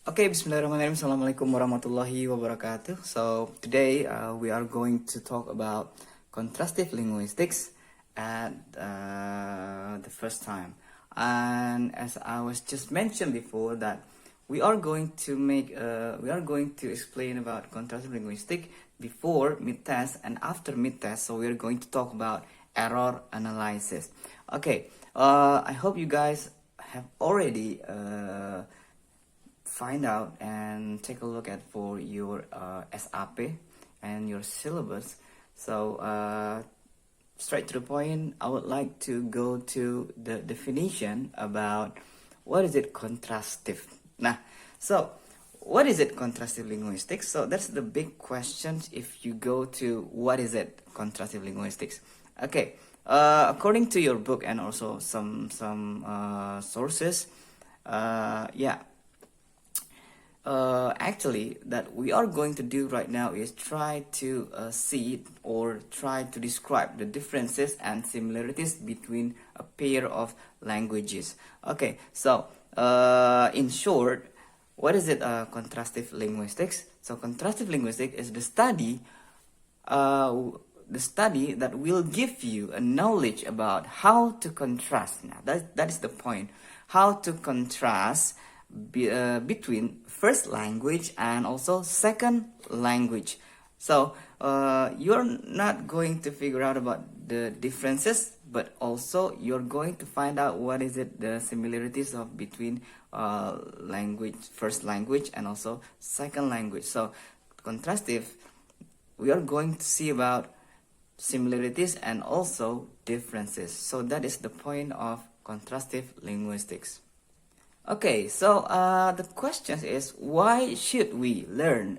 Okay, Bismillahirrahmanirrahim. Assalamualaikum warahmatullahi wabarakatuh. So today we are going to talk about contrastive linguistics at the first time. And as I was just mentioned before, that we are going to explain about contrastive linguistics before mid-test and after mid-test. So we are going to talk about error analysis. Okay, I hope you guys have already find out and take a look at for your SAP and your syllabus. So straight to the point, I would like to go to the definition about what is it contrastive. Nah, so what is it contrastive linguistics? So that's the big question if you go to what is it contrastive linguistics. Okay, according to your book and also some sources, yeah. Actually, that we are going to do right now is try to see or try to describe the differences and similarities between a pair of languages. Okay, so in short, what is it contrastive linguistics? So contrastive linguistics is the study that will give you a knowledge about how to contrast. Now that is the point, how to contrast between first language and also second language. So you're not going to figure out about the differences, but also you're going to find out what is it the similarities of between first language and also second language. So contrastive, we are going to see about similarities and also differences. So that is the point of contrastive linguistics. Okay, so the question is, why should we learn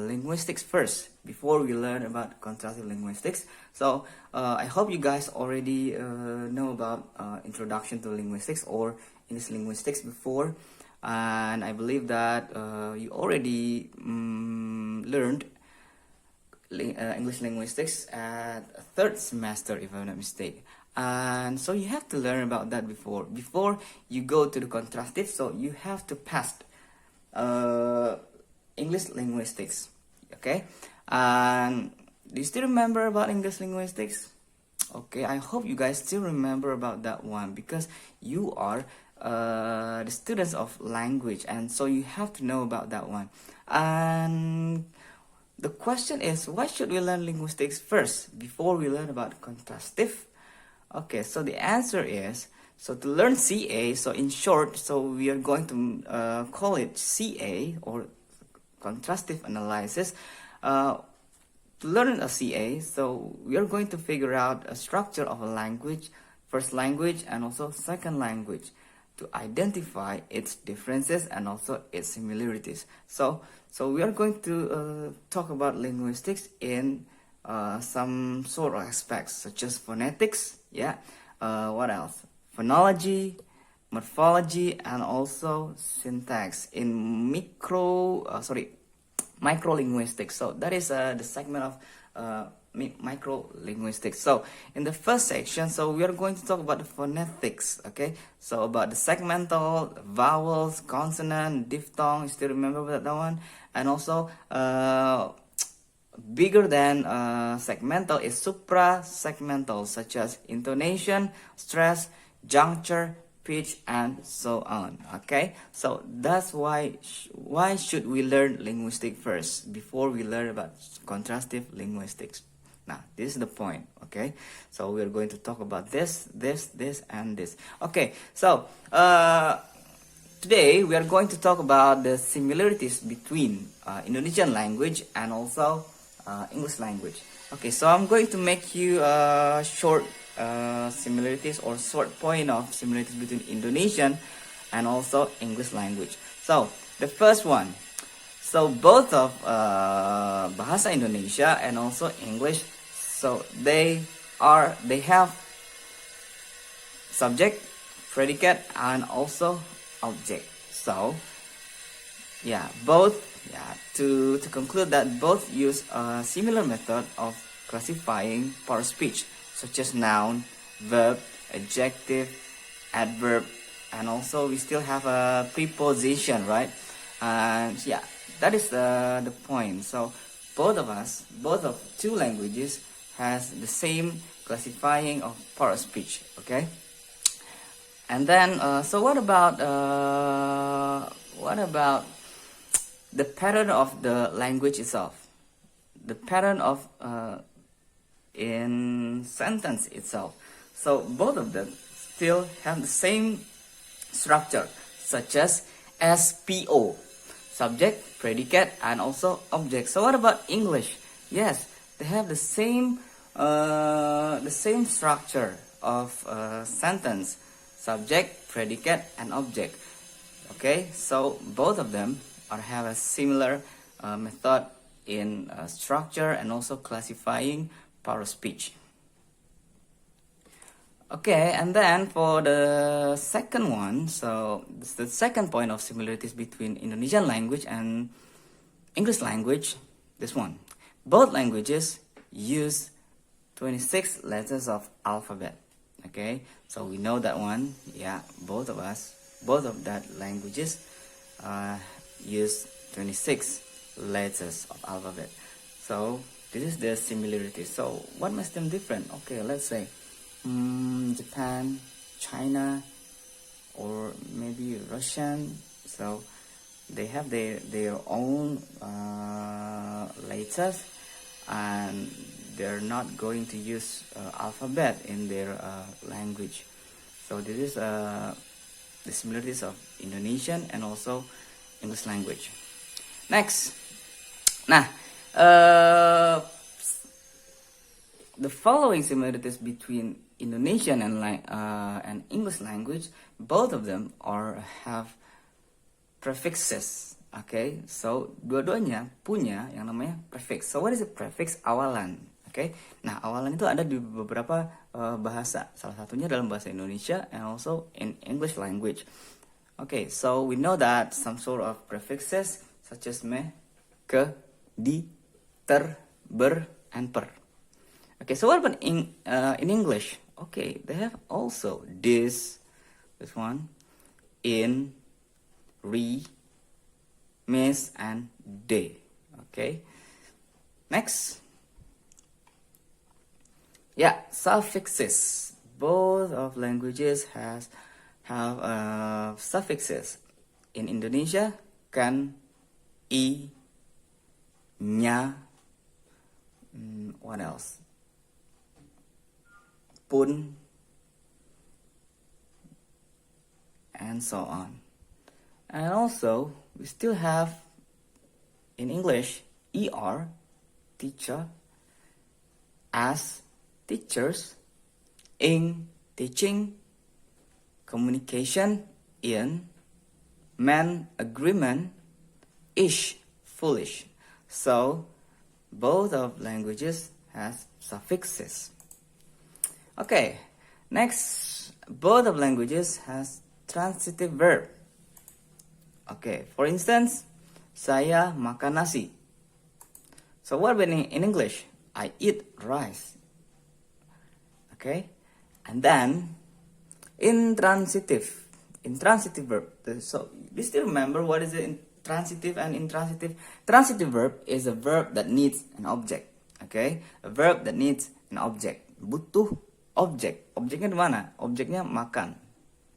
linguistics first before we learn about contrastive linguistics? So I hope you guys already know about introduction to linguistics or English linguistics before, and I believe that you already learned English linguistics at third semester, if I'm not mistaken. And so you have to learn about that before you go to the contrastive. So you have to pass English linguistics. Okay, and do you still remember about English linguistics? Okay, I hope you guys still remember about that one, because you are the students of language, and so you have to know about that one. And the question is, why should we learn linguistics first before we learn about contrastive? Okay, so the answer is, so to learn CA, so in short, so we are going to call it CA, or contrastive analysis. To learn a CA, so we are going to figure out a structure of a language, first language and also second language, to identify its differences and also its similarities. So we are going to talk about linguistics in some sort of aspects, such as phonetics, what else? Phonology, morphology, and also syntax in microlinguistics. So that is the segment of microlinguistics. So in the first section, so we are going to talk about the phonetics. Okay, so about the segmental, vowels, consonant, diphthong. You still remember that one? And also bigger than segmental is supra-segmental, such as intonation, stress, juncture, pitch, and so on. Okay, so that's why should we learn linguistics first before we learn about contrastive linguistics. Now this is the point. Okay, so we're going to talk about this, and this. Okay, so today we are going to talk about the similarities between Indonesian language and also English language. Okay, so I'm going to make you short similarities or short point of similarities between Indonesian and also English language. So the first one, so both of Bahasa Indonesia and also English, so they have subject, predicate, and also object. So to conclude that both use a similar method of classifying part of speech, such as noun, verb, adjective, adverb, and also we still have a preposition, right? And yeah, that is the point. So both of two languages has the same classifying of part of speech. Okay. And then, so what about the pattern of the language itself? The pattern of in sentence itself. So both of them still have the same structure, such as SPO, subject, predicate, and also object. So what about English? Yes, they have the same structure of sentence, subject, predicate, and object. Okay, so both of them have a similar method in structure and also classifying part of speech. Okay, and then for the second one, so the second point of similarities between Indonesian language and English language, this one. Both languages use 26 letters of alphabet. Okay, so we know that one. Yeah, both of that languages use 26 letters of alphabet. So this is the similarity. So what makes them different? Okay, let's say Japan, China, or maybe Russian. So they have their own letters, and they're not going to use alphabet in their language. So this is the similarities of Indonesian and also English language. Next, the following similarities between Indonesian and English language, both of them have prefixes. Okay, so dua-duanya punya yang namanya prefix. So what is a prefix? Awalan. Okay, nah awalan itu ada di beberapa bahasa. Salah satunya dalam bahasa Indonesia and also in English language. Okay, so we know that some sort of prefixes such as me, ke, di, ter, ber, and per. Okay, so what about in English? Okay, they have also this one, in, re, miss, and de. Okay, next. Yeah, suffixes. Both of languages have suffixes. In Indonesia, kan, I, nya, what else? Pun, and so on. And also, we still have in English, er, teacher, as, teachers, ing, teaching, communication, in, man, agreement, ish, foolish. So both of languages has suffixes. Okay, next, both of languages has transitive verb. Okay, for instance, saya makan nasi. So what about in English? I eat rice. Okay, and then intransitive verb. So do you still remember what is it? Transitive and intransitive. Transitive verb is a verb that needs an object. Okay, a verb that needs an object. Butuh objek. Objeknya di mana? Objeknya makan.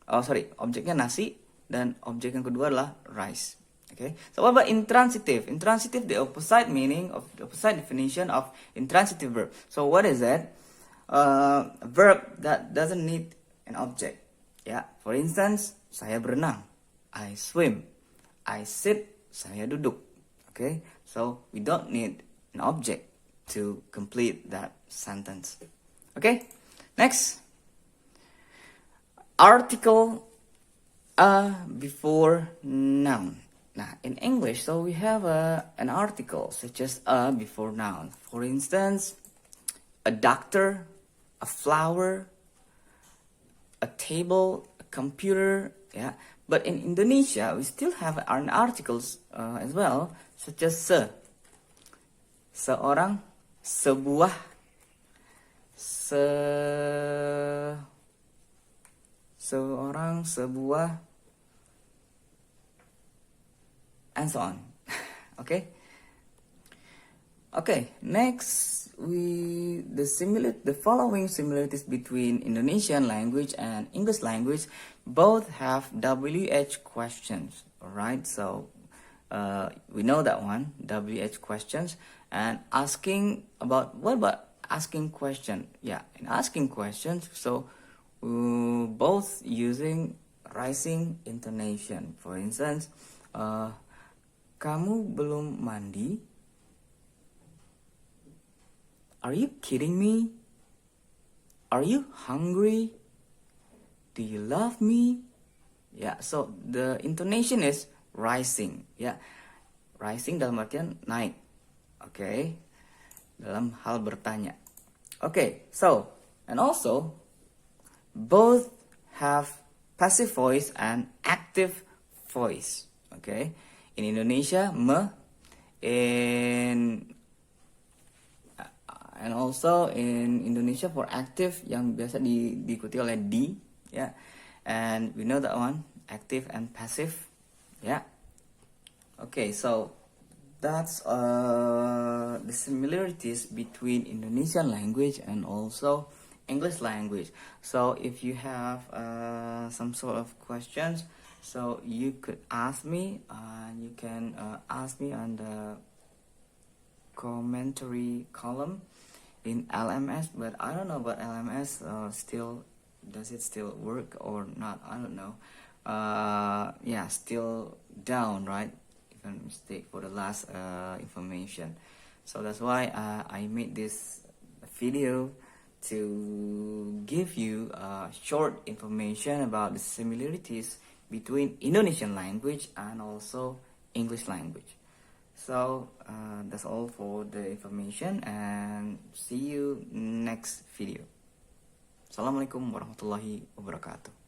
Oh sorry, objeknya nasi dan objek yang kedua adalah rice. Okay, so what about intransitive? Intransitive, the opposite definition of intransitive verb. So what is that? A verb that doesn't need an object. Yeah, for instance, saya berenang, I swim. I sit, saya duduk. Okay, so we don't need an object to complete that sentence. Okay, next, article before noun. Now in English, so we have an article such as before noun. For instance, a doctor, a flower, a table, a computer. Yeah, but in Indonesia we still have an articles as well, such as seorang, sebuah, seorang, sebuah, and so on. Okay. Okay, next the following similarities between Indonesian language and English language both have WH questions. Alright, so we know that one, WH questions, and asking about what about asking question? Yeah, in asking questions, so both using rising intonation. For instance, kamu belum mandi? Are you kidding me? Are you hungry? Do you love me? Yeah, so the intonation is rising. Yeah, rising dalam artian naik. Okay, dalam hal bertanya. Okay, so and also both have passive voice and active voice. Okay, in Indonesia me, and also in Indonesia for active yang biasa diikuti oleh di, ya, and we know that one, active and passive, ya. Okay, so that's the similarities between Indonesian language and also English language. So if you have some sort of questions, so you could ask me, and you can ask me on the commentary column in LMS, but I don't know about LMS. Does it still work or not? I don't know. Yeah, still down, right? If I'm mistake for the last information. So that's why I made this video to give you short information about the similarities between Indonesian language and also English language. So that's all for the information, and see you next video. Assalamualaikum warahmatullahi wabarakatuh.